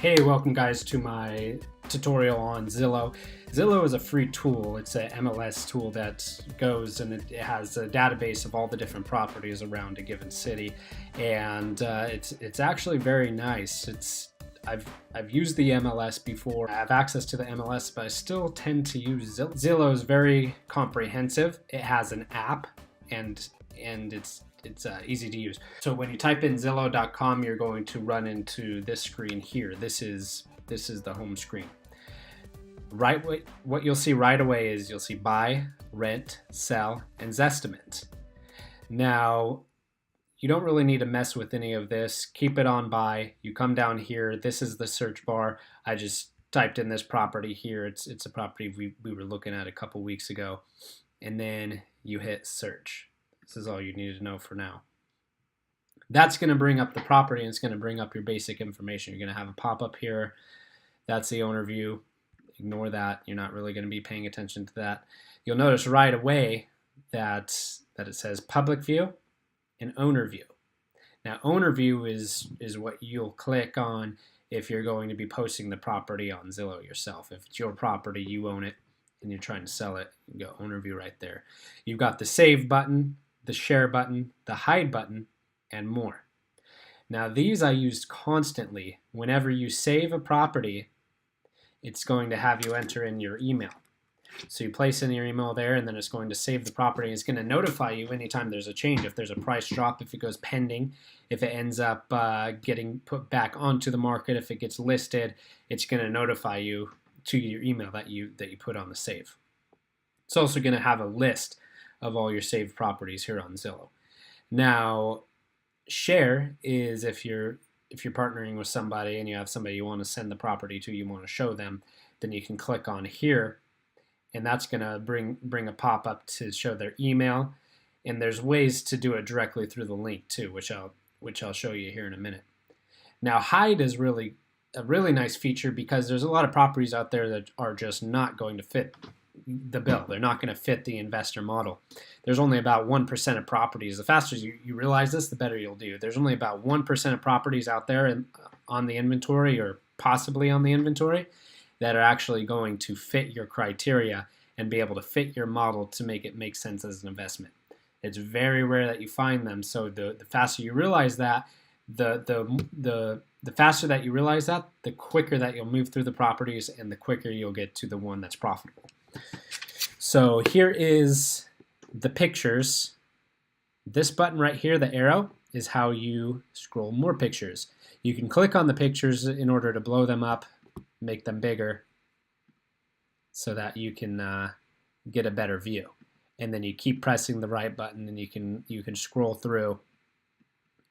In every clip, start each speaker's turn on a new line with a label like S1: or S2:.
S1: Hey, welcome guys to my tutorial on Zillow. Zillow is a free tool. It's an MLS tool that goes and it has a database of all the different properties around a given city, and it's actually very nice. I've used the MLS before. I have access to the MLS, but I still tend to use Zillow. Zillow is very comprehensive. It has an app, and it's easy to use. So when you type in Zillow.com, you're going to run into this screen here. This is the home screen. What you'll see right away is you'll see buy, rent, sell, and Zestimate. Now, you don't really need to mess with any of this. Keep it on buy. You come down here. This is the search bar. I just typed in this property here. It's a property we were looking at a couple weeks ago. And then you hit search. This is all you need to know for now. That's going to bring up the property, and it's going to bring up your basic information. You're going to have a pop-up here. That's the owner view. Ignore that. You're not really going to be paying attention to that. You'll notice right away that it says public view and owner view. Now, owner view is what you'll click on if you're going to be posting the property on Zillow yourself. If it's your property, you own it, and you're trying to sell it, you go owner view right there. You've got the save button, the share button, the hide button, and more. Now these I used constantly. Whenever you save a property, it's going to have you enter in your email. So you place in your email there, and then it's going to save the property. It's going to notify you anytime there's a change. If there's a price drop, if it goes pending, if it ends up getting put back onto the market, if it gets listed, it's going to notify you to your email that you put on the save. It's also going to have a list of all your saved properties here on Zillow. Now, share is if you're partnering with somebody and you have somebody you want to send the property to, you want to show them, then you can click on here, and that's going to bring a pop-up to show their email. And there's ways to do it directly through the link too, which I'll show you here in a minute. Now, hide is really a really nice feature because there's a lot of properties out there that are just not going to fit the bill. They're not going to fit the investor model. There's only about 1% of properties. The faster you realize this, the better you'll do. There's only about 1% of properties out there on the inventory, or possibly on the inventory, that are actually going to fit your criteria and be able to fit your model to make it make sense as an investment. It's very rare that you find them. So the faster you realize that, the faster that you realize that, the quicker that you'll move through the properties, and the quicker you'll get to the one that's profitable. So here is the pictures. This button right here, the arrow, is how you scroll more pictures. You can click on the pictures in order to blow them up, make them bigger, so that you can get a better view. And then you keep pressing the right button, and you can scroll through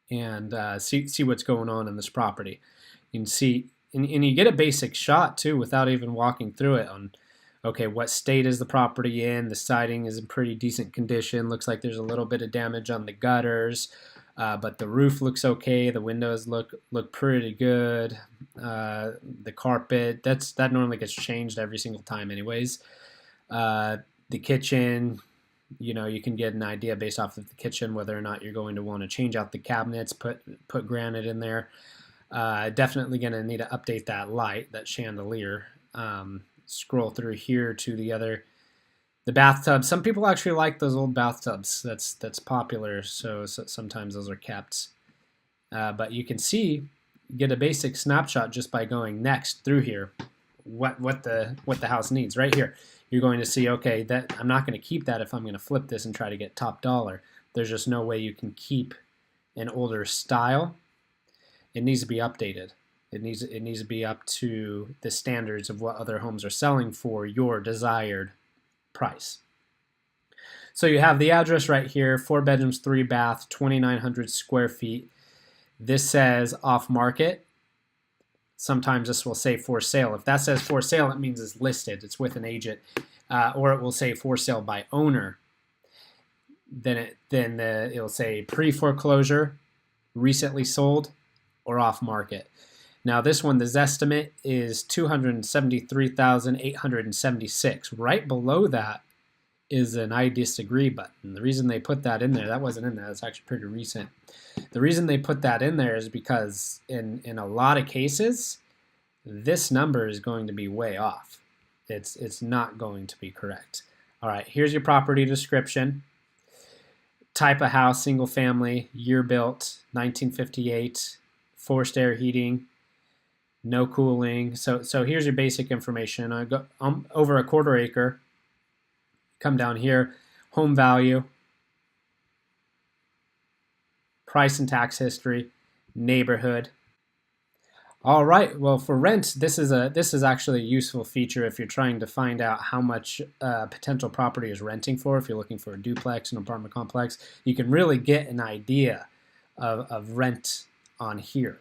S1: and see what's going on in this property. You can see, and you get a basic shot too without even walking through it on, okay, what state is the property in? The siding is in pretty decent condition. Looks like there's a little bit of damage on the gutters, but the roof looks okay. The windows look pretty good. The carpet, that normally gets changed every single time anyways. The kitchen, you can get an idea based off of the kitchen whether or not you're going to want to change out the cabinets, put granite in there. Definitely going to need to update that light, that chandelier. Scroll through here to the bathtub. Some people actually like those old bathtubs. That's popular. So sometimes those are kept. But you can get a basic snapshot just by going next through here. What the house needs right here. You're going to see, okay, that I'm not going to keep that if I'm going to flip this and try to get top dollar. There's just no way you can keep an older style. It needs to be updated. It needs to be up to the standards of what other homes are selling for your desired price. So you have the address right here, 4 bedrooms, 3 bath, 2,900 square feet. This says off market. Sometimes this will say for sale. If that says for sale, it means it's listed. It's with an agent, or it will say for sale by owner. Then it'll say pre-foreclosure, recently sold, or off market. Now this one, the Zestimate is $273,876. Right below that is an I disagree button. The reason they put that in there, that wasn't in there, that's actually pretty recent. The reason they put that in there is because in a lot of cases, this number is going to be way off. It's not going to be correct. All right, here's your property description. Type of house, single family, year built, 1958, forced air heating, no cooling. So here's your basic information. I go over a quarter acre. Come down here, home value, price and tax history, neighborhood. All right. Well, for rent, this is actually a useful feature if you're trying to find out how much potential property is renting for. If you're looking for a duplex, an apartment complex, you can really get an idea of rent on here.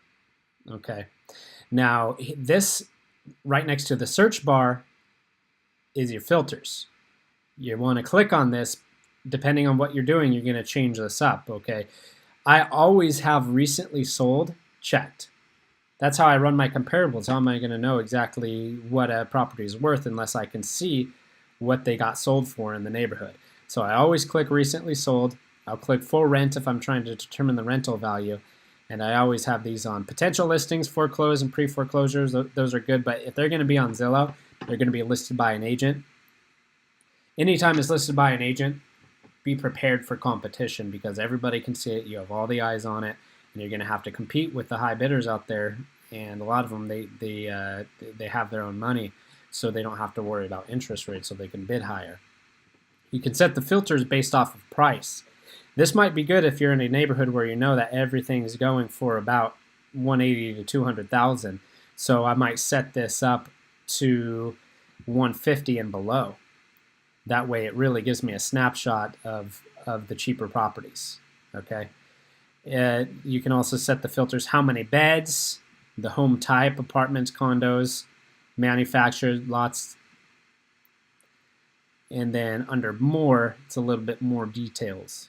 S1: Okay. Now, this right next to the search bar is your filters. You want to click on this. Depending on what you're doing, you're going to change this up. Okay. I always have recently sold checked. That's how I run my comparables. How am I going to know exactly what a property is worth unless I can see what they got sold for in the neighborhood? So I always click recently sold. I'll click for rent if I'm trying to determine the rental value. And I always have these on potential listings, foreclosed and pre-foreclosures. Those are good, but if they're going to be on Zillow, they're going to be listed by an agent. Anytime it's listed by an agent, be prepared for competition because everybody can see it. You have all the eyes on it. And you're going to have to compete with the high bidders out there, and a lot of them they have their own money, so they don't have to worry about interest rates, so they can bid higher. You can set the filters based off of price. This might be good if you're in a neighborhood where you know that everything is going for about 180 to 200,000. So I might set this up to 150 and below. That way, it really gives me a snapshot of the cheaper properties. Okay. You can also set the filters, how many beds, the home type, apartments, condos, manufactured lots, and then under more, it's a little bit more details.